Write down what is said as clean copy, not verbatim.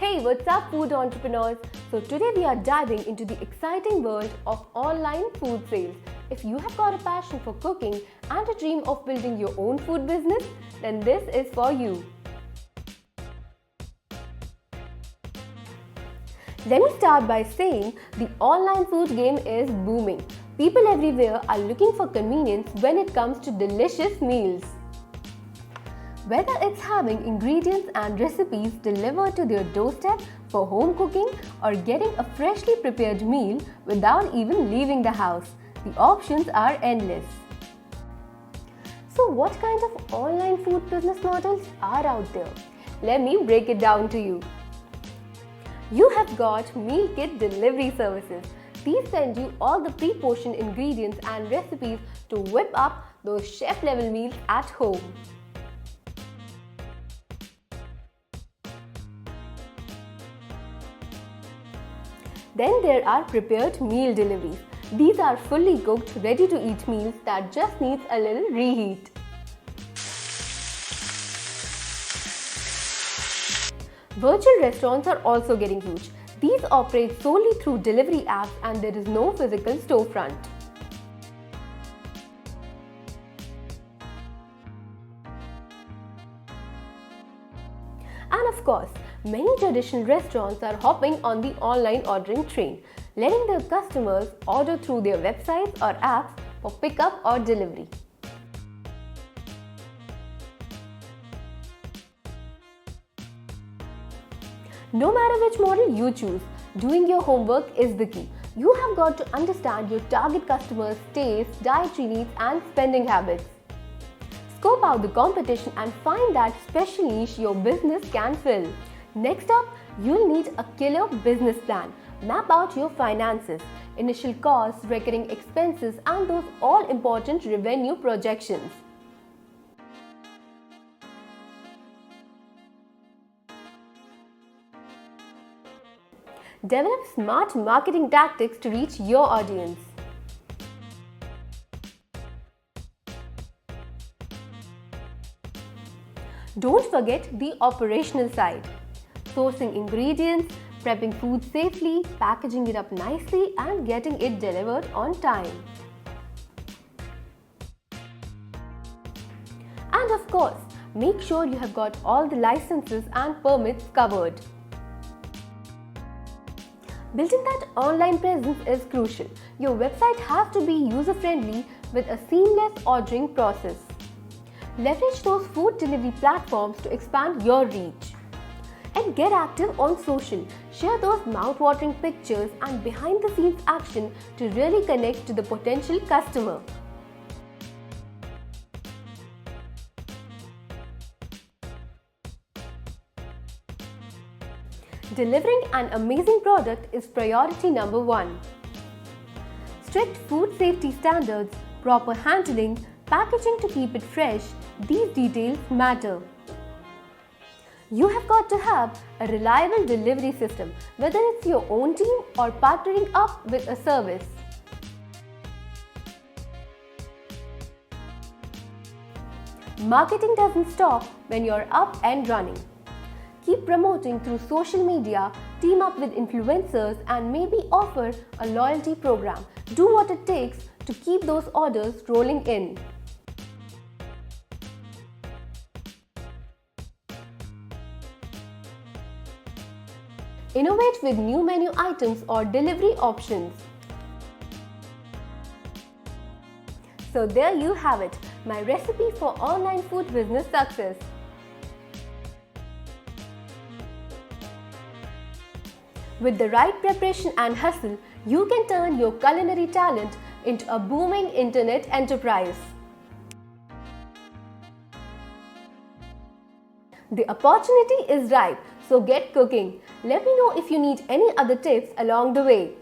Hey, what's up food entrepreneurs? So today we are diving into the exciting world of online food sales. If you have got a passion for cooking and a dream of building your own food business, then this is for you. Let me start by saying the online food game is booming. People everywhere are looking for convenience when it comes to delicious meals. Whether it's having ingredients and recipes delivered to their doorstep for home cooking or getting a freshly prepared meal without even leaving the house, the options are endless. So what kind of online food business models are out there? Let me break it down to you. You have got meal kit delivery services. These send you all the pre-portioned ingredients and recipes to whip up those chef-level meals at home. Then there are prepared meal deliveries. These are fully cooked, ready-to-eat meals that just needs a little reheat. Virtual restaurants are also getting huge. These operate solely through delivery apps and there is no physical storefront. And of course, many traditional restaurants are hopping on the online ordering train, letting their customers order through their websites or apps for pickup or delivery. No matter which model you choose, doing your homework is the key. You have got to understand your target customers' tastes, dietary needs, and spending habits. Scope out the competition and find that special niche your business can fill. Next up, you'll need a killer business plan. Map out your finances, initial costs, recurring expenses, and those all-important revenue projections. Develop smart marketing tactics to reach your audience. Don't forget the operational side. Sourcing ingredients, prepping food safely, packaging it up nicely, and getting it delivered on time. And of course, make sure you have got all the licenses and permits covered. Building that online presence is crucial. Your website has to be user-friendly with a seamless ordering process. Leverage those food delivery platforms to expand your reach. And get active on social. Share those mouth-watering pictures and behind-the-scenes action to really connect to the potential customer. Delivering an amazing product is priority number one. Strict food safety standards, proper handling, packaging to keep it fresh, these details matter. You have got to have a reliable delivery system, whether it's your own team or partnering up with a service. Marketing doesn't stop when you're up and running. Keep promoting through social media, team up with influencers, and maybe offer a loyalty program. Do what it takes to keep those orders rolling in. Innovate with new menu items or delivery options. So there you have it, my recipe for online food business success. With the right preparation and hustle, you can turn your culinary talent into a booming internet enterprise. The opportunity is ripe, so get cooking. Let me know if you need any other tips along the way.